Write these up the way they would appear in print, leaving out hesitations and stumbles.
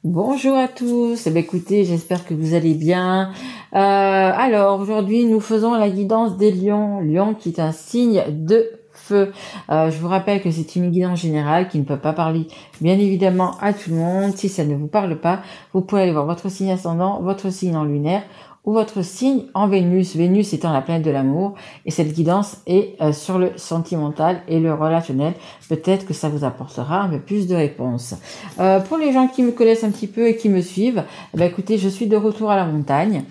Bonjour à tous, écoutez, j'espère que vous allez bien. Alors aujourd'hui, nous faisons la guidance des lions, lion qui est un signe de feu. Je vous rappelle que c'est une guidance générale qui ne peut pas parler bien évidemment à tout le monde. Si ça ne vous parle pas, vous pouvez aller voir votre signe ascendant, votre signe en lunaire ou votre signe en Vénus. Vénus étant la planète de l'amour, et cette guidance est sur le sentimental et le relationnel. Peut-être que ça vous apportera un peu plus de réponses. Pour les gens qui me connaissent un petit peu et qui me suivent, écoutez, je suis de retour à la montagne,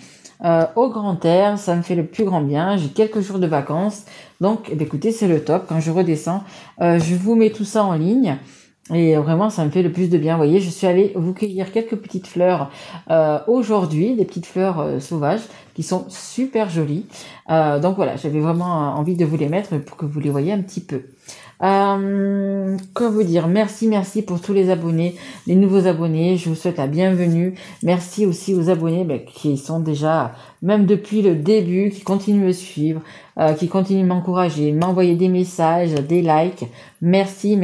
au grand air, ça me fait le plus grand bien. J'ai quelques jours de vacances, donc écoutez, c'est le top. Quand je redescends, je vous mets tout ça en ligne. Et vraiment, ça me fait le plus de bien. Vous voyez, je suis allée vous cueillir quelques petites fleurs aujourd'hui, des petites fleurs sauvages qui sont super jolies. Donc voilà, j'avais vraiment envie de vous les mettre pour que vous les voyez un petit peu. Quoi vous dire, merci pour tous les abonnés, les nouveaux abonnés, je vous souhaite la bienvenue. Merci aussi aux abonnés qui sont déjà, même depuis le début, qui continuent de me suivre, qui continuent de m'encourager, m'envoyer des messages, des likes. Merci.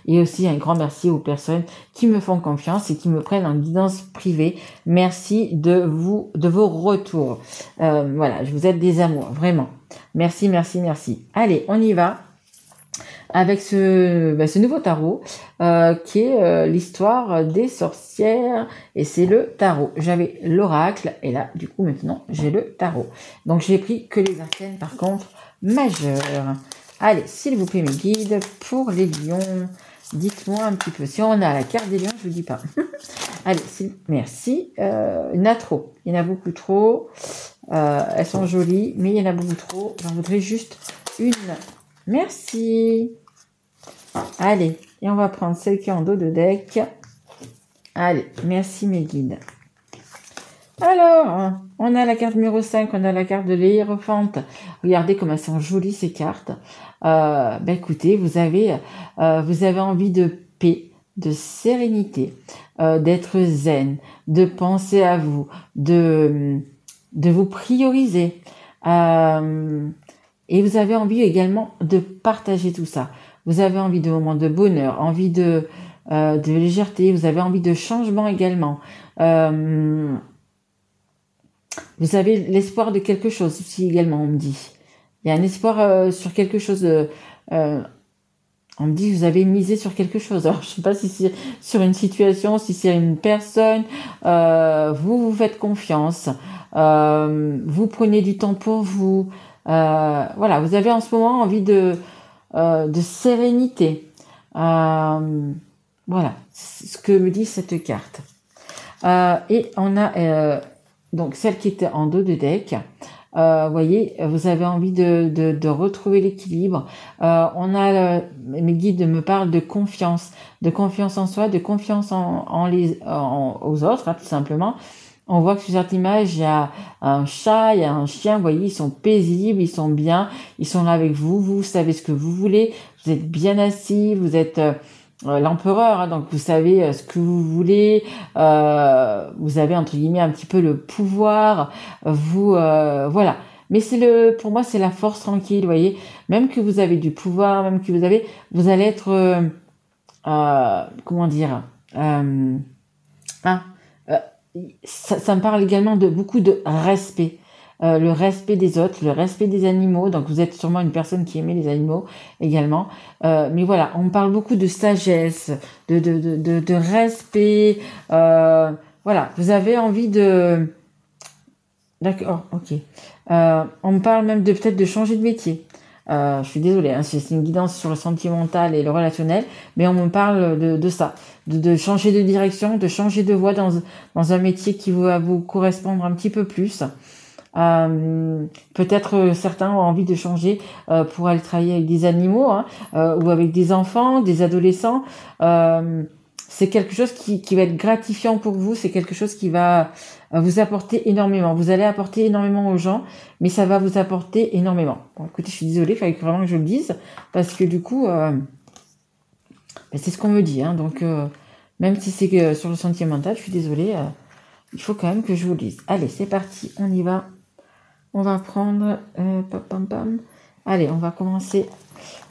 Et aussi un grand merci aux personnes qui me font confiance et qui me prennent en guidance privée. Merci de vos retours. Voilà, je vous aide des amours, vraiment. Merci. Allez, on y va avec ce nouveau tarot qui est l'histoire des sorcières, et c'est le tarot. J'avais l'oracle et là du coup maintenant j'ai le tarot. Donc j'ai pris que les arcanes par contre majeures. Allez, s'il vous plaît mes guides, pour les lions, dites-moi un petit peu. Si on a la carte des lions, je vous dis pas. Allez, merci. Il y en a trop, il y en a beaucoup trop. Elles sont jolies, mais il y en a beaucoup trop. J'en voudrais juste une. Merci. Allez, et on va prendre celle qui est en dos de deck. Allez, merci mes guides. Alors, on a la carte numéro 5, on a la carte de l'Hiérophante. Regardez comme elles sont jolies ces cartes. Écoutez, vous avez envie de paix, de sérénité, d'être zen, de penser à vous, de vous prioriser. Et vous avez envie également de partager tout ça. Vous avez envie de moments de bonheur, envie de légèreté, vous avez envie de changement également. Vous avez l'espoir de quelque chose aussi également, on me dit. Il y a un espoir sur quelque chose. On me dit que vous avez misé sur quelque chose. Alors, je ne sais pas si c'est sur une situation, si c'est une personne. Vous faites confiance. Vous prenez du temps pour vous. Voilà, vous avez en ce moment envie de sérénité. Voilà, c'est ce que me dit cette carte. Et on a donc celle qui était en dos de deck. Voyez, vous avez envie de retrouver l'équilibre. On a mes guides me parlent de confiance en soi, de confiance aux autres, hein, tout simplement. On voit que sur cette image, il y a un chat, il y a un chien, vous voyez, ils sont paisibles, ils sont bien, ils sont là avec vous, vous savez ce que vous voulez, vous êtes bien assis, vous êtes l'empereur, hein, donc vous savez ce que vous voulez, vous avez entre guillemets un petit peu le pouvoir, vous voilà. Mais pour moi c'est la force tranquille, vous voyez, même que vous avez du pouvoir, même que vous allez être comment dire, ça me parle également de beaucoup de respect. Le respect des autres, le respect des animaux. Donc vous êtes sûrement une personne qui aimait les animaux également. Mais voilà, on parle beaucoup de sagesse, de respect. Voilà, vous avez envie de... D'accord, ok. On me parle même de peut-être de changer de métier. Je suis désolée, hein, c'est une guidance sur le sentimental et le relationnel, mais on me parle de ça, de changer de direction, de changer de voie dans un métier qui va vous correspondre un petit peu plus. Peut-être certains ont envie de changer pour aller travailler avec des animaux, hein, ou avec des enfants, des adolescents. C'est quelque chose qui va être gratifiant pour vous, c'est quelque chose qui va vous apporter énormément. Vous allez apporter énormément aux gens, mais ça va vous apporter énormément. Bon, écoutez, je suis désolée, il fallait vraiment que je le dise, parce que du coup, c'est ce qu'on me dit. Hein, donc, même si c'est sur le sentimental, je suis désolée, il faut quand même que je vous le dise. Allez, c'est parti, on y va. On va prendre... Allez, on va commencer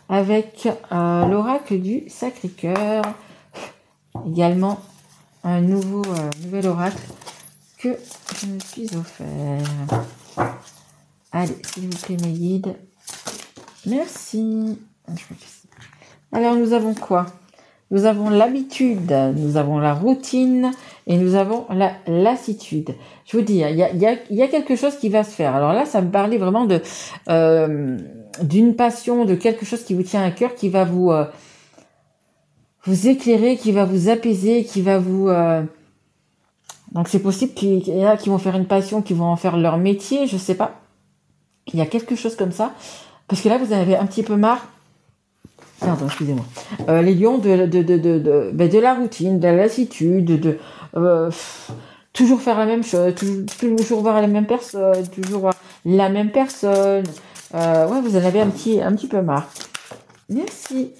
avec l'oracle du Sacré-Cœur. Également un nouvel oracle que je me suis offert. Allez, s'il vous plaît, mes guides. Merci. Alors, nous avons quoi? Nous avons l'habitude, nous avons la routine et nous avons la lassitude. Je vous dis, il y a quelque chose qui va se faire. Alors là, ça me parlait vraiment de d'une passion, de quelque chose qui vous tient à cœur, qui va vous éclairer, qui va vous apaiser, qui va vous... Donc c'est possible qu'il y en a qui vont faire une passion, qui vont en faire leur métier, je sais pas. Il y a quelque chose comme ça. Parce que là, vous en avez un petit peu marre. Pardon, excusez-moi. Les lions de la routine, de la lassitude, toujours faire la même chose, toujours voir la même personne, toujours voir la même personne. Ouais, vous en avez un petit peu marre. Merci.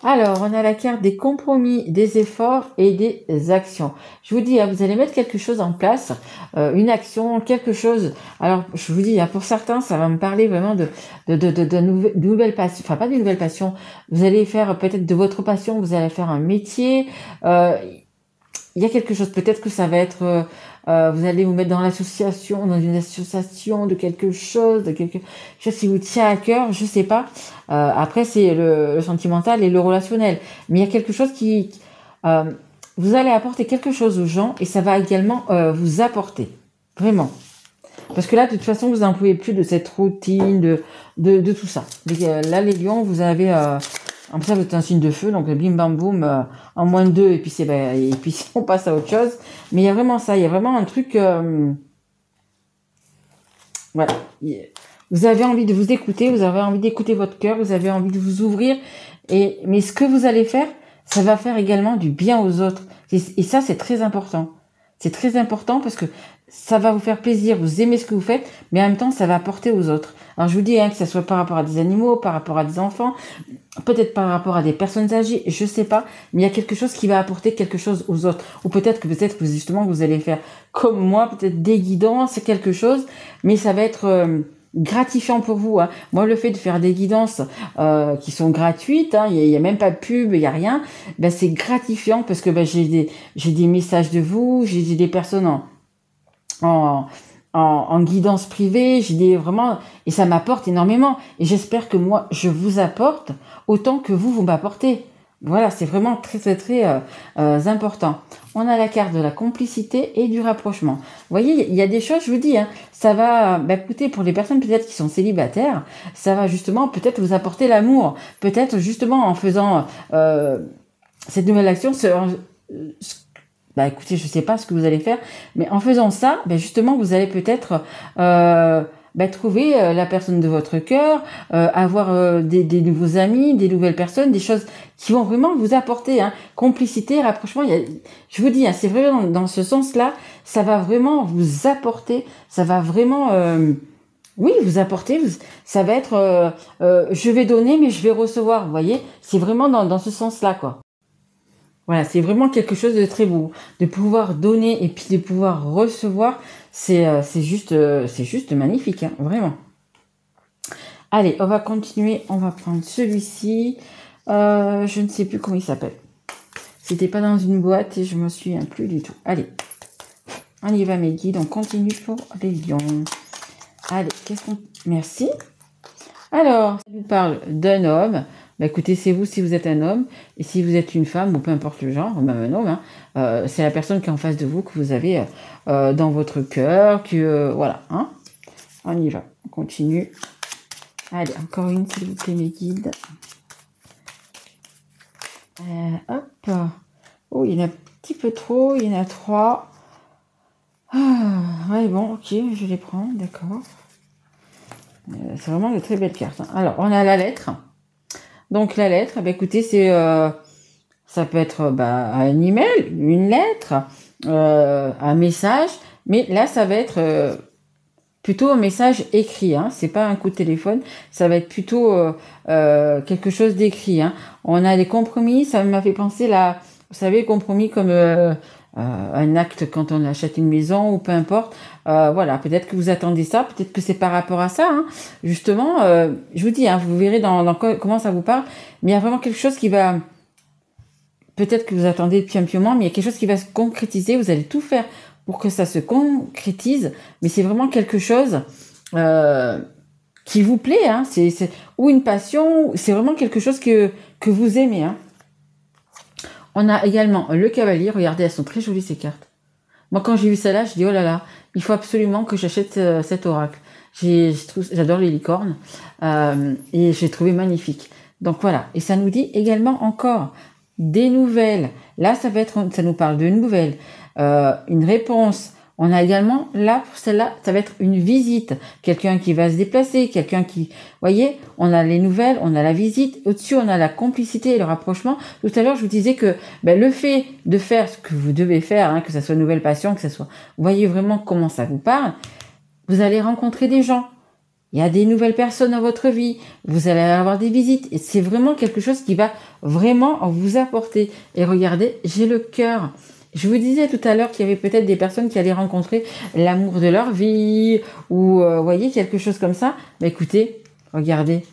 Alors, on a la carte des compromis, des efforts et des actions. Je vous dis, vous allez mettre quelque chose en place, une action, quelque chose. Alors, je vous dis, pour certains, ça va me parler vraiment de nouvelles passions. Enfin, pas de nouvelles passions. Vous allez faire peut-être de votre passion, vous allez faire un métier. Il y a quelque chose, peut-être que ça va être... vous allez vous mettre dans l'association, dans une association de quelque chose qui vous tient à cœur, je sais pas. Après, c'est le sentimental et le relationnel. Mais il y a quelque chose qui... vous allez apporter quelque chose aux gens et ça va également vous apporter. Vraiment. Parce que là, de toute façon, vous n'en pouvez plus de cette routine, de tout ça. Là, les lions, vous avez... en plus, ça, vous êtes un signe de feu, donc bim bam boum, en moins de 2, et puis on passe à autre chose. Mais il y a vraiment ça, il y a vraiment un truc... voilà. Vous avez envie de vous écouter, vous avez envie d'écouter votre cœur, vous avez envie de vous ouvrir. Mais ce que vous allez faire, ça va faire également du bien aux autres. Et ça, c'est très important. C'est très important parce que ça va vous faire plaisir, vous aimez ce que vous faites, mais en même temps, ça va apporter aux autres. Alors, je vous dis, que ça soit par rapport à des animaux, par rapport à des enfants, peut-être par rapport à des personnes âgées, je sais pas, mais il y a quelque chose qui va apporter quelque chose aux autres. Ou peut-être que justement, vous allez faire comme moi, peut-être des guidances, quelque chose, mais ça va être... gratifiant pour vous. Moi, le fait de faire des guidances qui sont gratuites, il y a même pas de pub, il y a rien, c'est gratifiant parce que j'ai des messages de vous, j'ai des personnes en guidance privée, vraiment, et ça m'apporte énormément. Et j'espère que moi, je vous apporte autant que vous m'apportez. Voilà, c'est vraiment très, très, très important. On a la carte de la complicité et du rapprochement. Vous voyez, il y a des choses, je vous dis, ça va, écoutez, pour les personnes peut-être qui sont célibataires, ça va justement peut-être vous apporter l'amour. Peut-être justement en faisant cette nouvelle action, écoutez, je sais pas ce que vous allez faire, mais en faisant ça, justement, vous allez peut-être trouver la personne de votre cœur, avoir des nouveaux amis, des nouvelles personnes, des choses qui vont vraiment vous apporter complicité, rapprochement. Je vous dis, c'est vraiment dans ce sens-là, ça va vraiment vous apporter, ça va vraiment... oui, vous apporter, ça va être je vais donner, mais je vais recevoir, vous voyez. C'est vraiment dans ce sens-là, quoi. Voilà, c'est vraiment quelque chose de très beau. De pouvoir donner et puis de pouvoir recevoir, c'est juste magnifique, vraiment. Allez, on va continuer. On va prendre celui-ci. Je ne sais plus comment il s'appelle. C'était pas dans une boîte et je me souviens plus du tout. Allez, on y va mes guides. On continue pour les lions. Allez, merci. Alors, ça nous parle d'un homme. Écoutez, c'est vous si vous êtes un homme, et si vous êtes une femme, ou peu importe le genre, même un homme, c'est la personne qui est en face de vous, que vous avez dans votre cœur, voilà. On y va, on continue. Allez, encore une, s'il vous plaît, mes guides. Hop. Oh, il y en a un petit peu trop, il y en a 3. Ouais, bon, ok, je les prends, d'accord. C'est vraiment de très belles cartes. Alors, on a la lettre. Donc la lettre, écoutez, ça peut être un email, une lettre, un message, mais là ça va être plutôt un message écrit. C'est pas un coup de téléphone, ça va être plutôt quelque chose d'écrit. On a des compromis, ça m'a fait penser là, vous savez, compromis comme un acte quand on achète une maison ou peu importe. Voilà, peut-être que vous attendez ça, peut-être que c'est par rapport à ça. Justement, je vous dis, vous verrez dans comment ça vous parle, mais il y a vraiment quelque chose qui va peut-être que vous attendez depuis un petit moment, mais il y a quelque chose qui va se concrétiser. Vous allez tout faire pour que ça se concrétise, mais c'est vraiment quelque chose qui vous plaît, hein. Ou une passion, c'est vraiment quelque chose que vous aimez, hein. On a également le cavalier. Regardez, elles sont très jolies ces cartes. Moi, quand j'ai vu celle-là, je dis oh là là, il faut absolument que j'achète cet oracle. J'adore les licornes et j'ai trouvé magnifique. Donc voilà, et ça nous dit également encore des nouvelles. Là, ça nous parle de nouvelles, une réponse. On a également, là, pour celle-là, ça va être une visite. Quelqu'un qui va se déplacer, voyez, on a les nouvelles, on a la visite. Au-dessus, on a la complicité et le rapprochement. Tout à l'heure, je vous disais que le fait de faire ce que vous devez faire, hein, que ça soit une nouvelle passion, que ça soit... Vous voyez vraiment comment ça vous parle. Vous allez rencontrer des gens. Il y a des nouvelles personnes dans votre vie. Vous allez avoir des visites. Et c'est vraiment quelque chose qui va vraiment vous apporter. Et regardez, j'ai le cœur. Je vous disais tout à l'heure qu'il y avait peut-être des personnes qui allaient rencontrer l'amour de leur vie ou, voyez, quelque chose comme ça. Mais écoutez, regardez,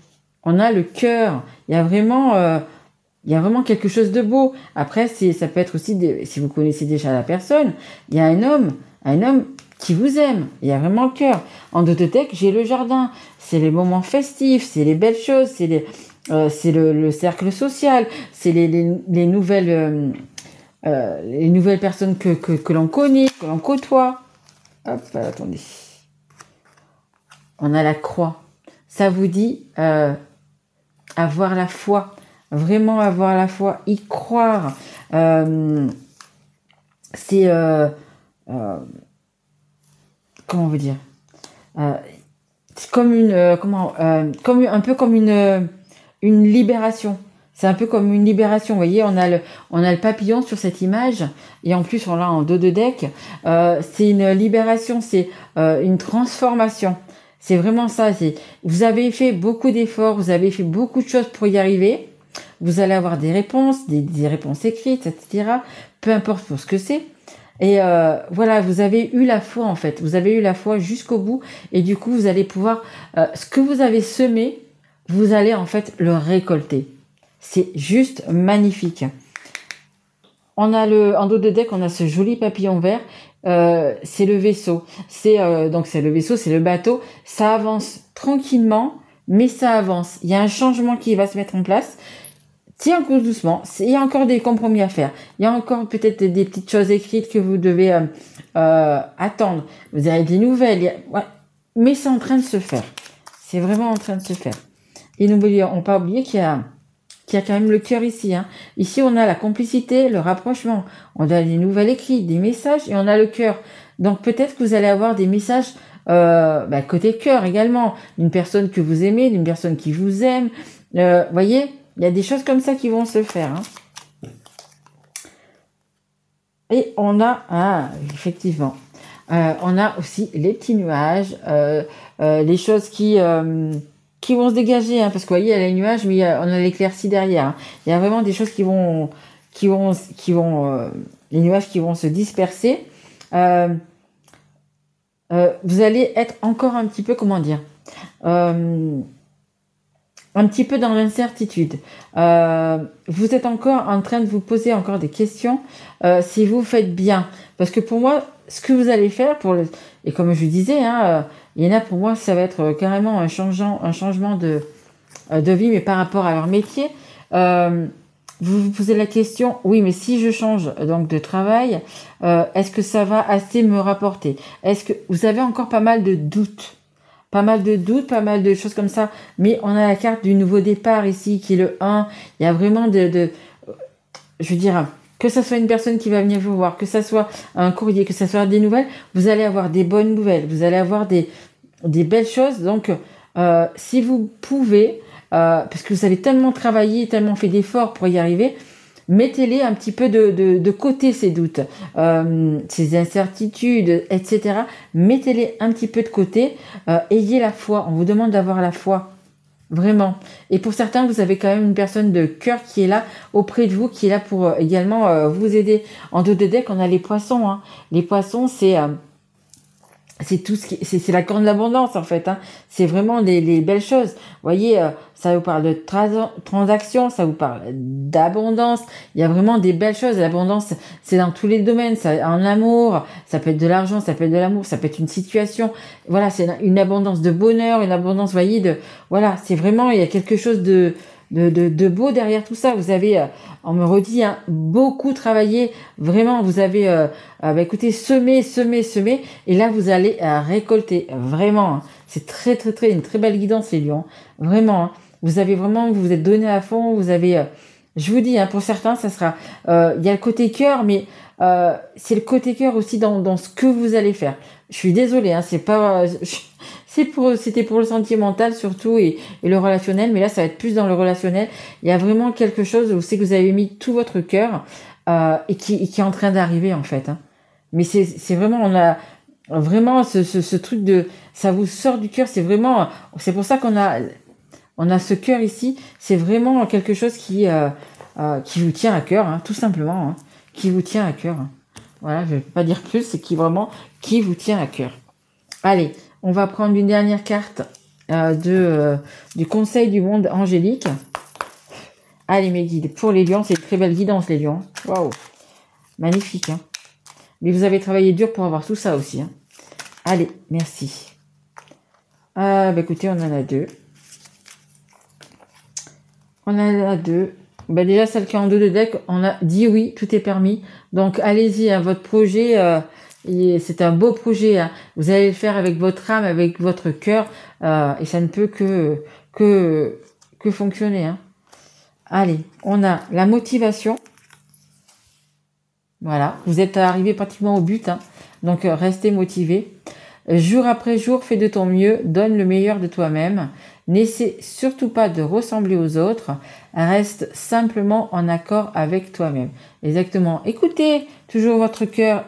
on a le cœur. Il y a vraiment quelque chose de beau. Après, ça peut être aussi, si vous connaissez déjà la personne, il y a un homme qui vous aime. Il y a vraiment le cœur. En dos de deck, j'ai le jardin. C'est les moments festifs, c'est les belles choses, c'est le cercle social, c'est les nouvelles... les nouvelles personnes que l'on connaît, que l'on côtoie. Hop, attendez. On a la croix. Ça vous dit avoir la foi. Vraiment avoir la foi. Y croire. C'est... comment on veut dire c'est comme un peu comme une libération. C'est un peu comme une libération, vous voyez, on a le papillon sur cette image, et en plus on l'a en dos de deck. C'est une libération, c'est une transformation. C'est vraiment ça. Vous avez fait beaucoup d'efforts, vous avez fait beaucoup de choses pour y arriver. Vous allez avoir des réponses, des réponses écrites, etc. Peu importe pour ce que c'est. Et voilà, vous avez eu la foi en fait. Vous avez eu la foi jusqu'au bout, et du coup vous allez pouvoir, ce que vous avez semé, vous allez en fait le récolter. C'est juste magnifique. On a en dos de deck, on a ce joli papillon vert. C'est le vaisseau. Donc c'est le vaisseau, c'est le bateau. Ça avance tranquillement, mais ça avance. Il y a un changement qui va se mettre en place. Tiens, encore doucement. Il y a encore des compromis à faire. Il y a encore peut-être des petites choses écrites que vous devez attendre. Vous avez des nouvelles. Ouais. Mais c'est en train de se faire. C'est vraiment en train de se faire. Et n'oublions pas oublier qu'il y a quand même le cœur ici. Hein. Ici, on a la complicité, le rapprochement. On a des nouvelles écrites, des messages, et on a le cœur. Donc peut-être que vous allez avoir des messages côté cœur également, d'une personne que vous aimez, d'une personne qui vous aime. Voyez, il y a des choses comme ça qui vont se faire. Hein. Et on a, effectivement, on a aussi les petits nuages, les choses qui vont se dégager, hein, parce que vous voyez, il y a les nuages, mais on a l'éclaircie derrière. Hein. Il y a vraiment des choses qui vont les nuages qui vont se disperser. Vous allez être encore un petit peu, comment dire, un petit peu dans l'incertitude. Vous êtes encore en train de vous poser encore des questions si vous faites bien. Parce que pour moi, ce que vous allez faire, et comme je disais, hein, il y en a pour moi, ça va être carrément un changement de vie, mais par rapport à leur métier. Vous vous posez la question, oui, mais si je change donc de travail, est-ce que ça va assez me rapporter? Est-ce que vous avez encore pas mal de doutes? Pas mal de choses comme ça. Mais on a la carte du nouveau départ ici, qui est le 1. Il y a vraiment je veux dire, que ça soit une personne qui va venir vous voir, que ça soit un courrier, que ça soit des nouvelles, vous allez avoir des bonnes nouvelles, vous allez avoir des belles choses. Donc, si vous pouvez, parce que vous avez tellement travaillé, tellement fait d'efforts pour y arriver, mettez-les un petit peu de côté, ces doutes, ces incertitudes, etc. Mettez-les un petit peu de côté. Ayez la foi. On vous demande d'avoir la foi. Vraiment. Et pour certains, vous avez quand même une personne de cœur qui est là auprès de vous, qui est là pour également vous aider. En dos de deck, on a les poissons. Hein. Les poissons, c'est c'est tout ce qui, c'est la corne d'abondance en fait. Hein. C'est vraiment les belles choses. Vous voyez, ça vous parle de transactions, ça vous parle d'abondance. Il y a vraiment des belles choses. L'abondance, c'est dans tous les domaines. Ça, en amour, ça peut être de l'argent, ça peut être de l'amour, ça peut être une situation. Voilà, c'est une abondance de bonheur, une abondance, vous voyez, de voilà, c'est vraiment, il y a quelque chose de beau derrière tout ça. Vous avez, on me redit, hein, beaucoup travaillé. Vraiment, vous avez, bah, écoutez, semer, et là vous allez récolter. Vraiment, hein. C'est très une très belle guidance les lions. Vraiment, hein. Vous avez vraiment, vous vous êtes donné à fond. Vous avez, je vous dis, hein, pour certains, ça sera, il y a le côté cœur, mais c'est le côté cœur aussi dans ce que vous allez faire. Je suis désolée, hein, c'est pas, c'était pour le sentimental surtout et le relationnel, mais là ça va être plus dans le relationnel. Il y a vraiment quelque chose où c'est que vous avez mis tout votre cœur et qui est en train d'arriver en fait. Hein. Mais c'est vraiment, on a vraiment ce truc de, ça vous sort du cœur. C'est vraiment, c'est pour ça on a ce cœur ici. C'est vraiment quelque chose qui vous tient à cœur, hein, tout simplement, hein, qui vous tient à cœur. Hein. Voilà, je vais pas dire plus, c'est qui vous tient à cœur. Allez, on va prendre une dernière carte du Conseil du monde angélique. Allez, mes guides, pour les lions, c'est une très belle guidance, les lions. Waouh, magnifique. Hein. Mais vous avez travaillé dur pour avoir tout ça aussi. Hein. Allez, merci. Bah écoutez, on en a deux. On en a deux. Bah déjà, celle qui est en dos de deck, on a dit oui, tout est permis. Donc, allez-y, hein, votre projet... c'est un beau projet. Hein. Vous allez le faire avec votre âme, avec votre cœur, et ça ne peut que fonctionner. Hein. Allez, on a la motivation. Voilà, vous êtes arrivé pratiquement au but. Hein. Donc, restez motivé. Jour après jour, fais de ton mieux, donne le meilleur de toi-même. N'essaie surtout pas de ressembler aux autres. Reste simplement en accord avec toi-même. Exactement. Écoutez toujours votre cœur.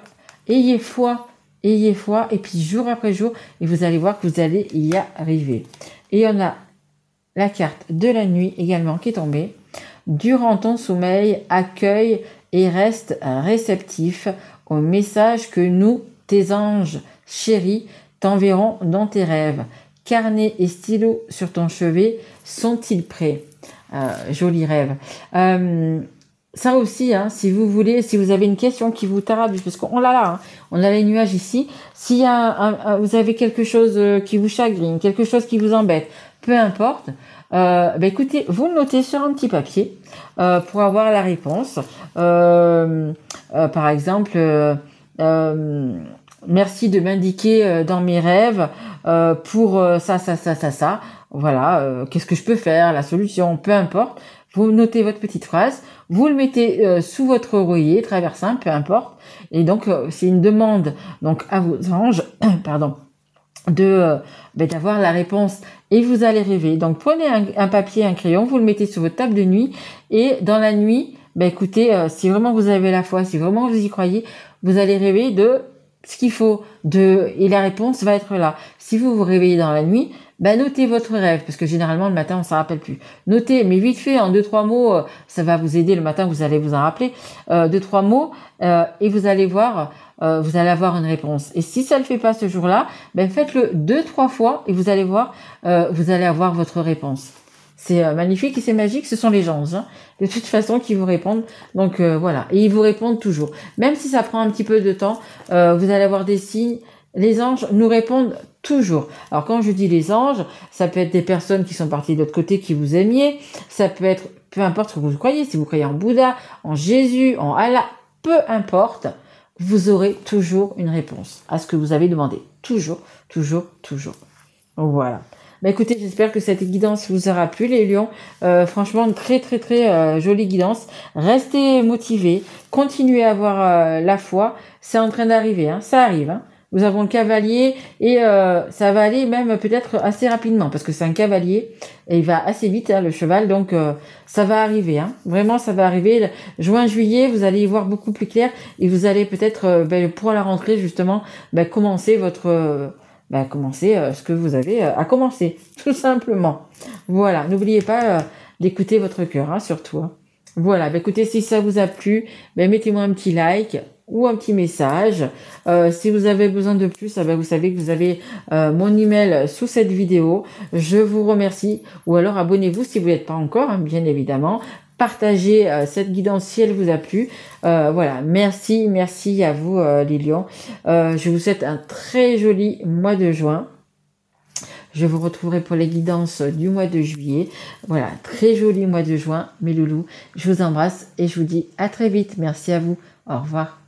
Ayez foi, et puis jour après jour, et vous allez voir que vous allez y arriver. Et on a la carte de la nuit également qui est tombée. Durant ton sommeil, accueille et reste réceptif aux messages que nous, tes anges chéris, t'enverront dans tes rêves. Carnet et stylo sur ton chevet, sont-ils prêts? Joli rêve. Ça aussi, hein, si vous voulez, si vous avez une question qui vous taraude, parce qu'on l'a là, hein, on a les nuages ici. S'il y a vous avez quelque chose qui vous chagrine, quelque chose qui vous embête, peu importe, écoutez, vous le notez sur un petit papier pour avoir la réponse. Par exemple, merci de m'indiquer dans mes rêves pour ça. Voilà, qu'est-ce que je peux faire, la solution, peu importe. Vous notez votre petite phrase, vous le mettez sous votre oreiller, traversin, peu importe. Et donc, c'est une demande donc à vos anges, pardon, d'avoir la réponse. Et vous allez rêver. Donc, prenez un papier, un crayon, vous le mettez sur votre table de nuit. Et dans la nuit, écoutez, si vraiment vous avez la foi, si vraiment vous y croyez, vous allez rêver de ce qu'il faut. Et la réponse va être là. Si vous vous réveillez dans la nuit, notez votre rêve, parce que généralement le matin on s'en rappelle plus. Notez, mais vite fait en 2-3 mots, ça va vous aider le matin, vous allez vous en rappeler. 2-3 mots, et vous allez voir, vous allez avoir une réponse. Et si ça le fait pas ce jour-là, faites-le 2-3 fois et vous allez voir, vous allez avoir votre réponse. C'est magnifique et c'est magique, ce sont les anges, hein, de toute façon, qui vous répondent. Donc voilà, et ils vous répondent toujours. Même si ça prend un petit peu de temps, vous allez avoir des signes. Les anges nous répondent toujours. Alors quand je dis les anges, ça peut être des personnes qui sont parties de l'autre côté, qui vous aimiez. Ça peut être, peu importe ce que vous croyez, si vous croyez en Bouddha, en Jésus, en Allah, peu importe, vous aurez toujours une réponse à ce que vous avez demandé. Toujours. Voilà. Écoutez, j'espère que cette guidance vous aura plu, les lions. Franchement, très jolie guidance. Restez motivés, continuez à avoir la foi. C'est en train d'arriver, hein. Ça arrive, hein. Nous avons le cavalier et ça va aller même peut-être assez rapidement parce que c'est un cavalier et il va assez vite, hein, le cheval, donc ça va arriver, hein. Vraiment ça va arriver. Juin, juillet, vous allez y voir beaucoup plus clair et vous allez peut-être pour la rentrée justement commencer ce que vous avez à commencer, tout simplement. Voilà, n'oubliez pas d'écouter votre cœur, hein, surtout. Hein. Voilà, écoutez, si ça vous a plu, mettez-moi un petit like. ou un petit message. Si vous avez besoin de plus, ben, vous savez que vous avez mon email sous cette vidéo. Je vous remercie. Ou alors abonnez-vous si vous n'êtes pas encore, hein, bien évidemment. Partagez cette guidance si elle vous a plu. Voilà, merci à vous les lions. Je vous souhaite un très joli mois de juin. Je vous retrouverai pour les guidances du mois de juillet. Voilà, très joli mois de juin, mes loulous. Je vous embrasse et je vous dis à très vite. Merci à vous. Au revoir.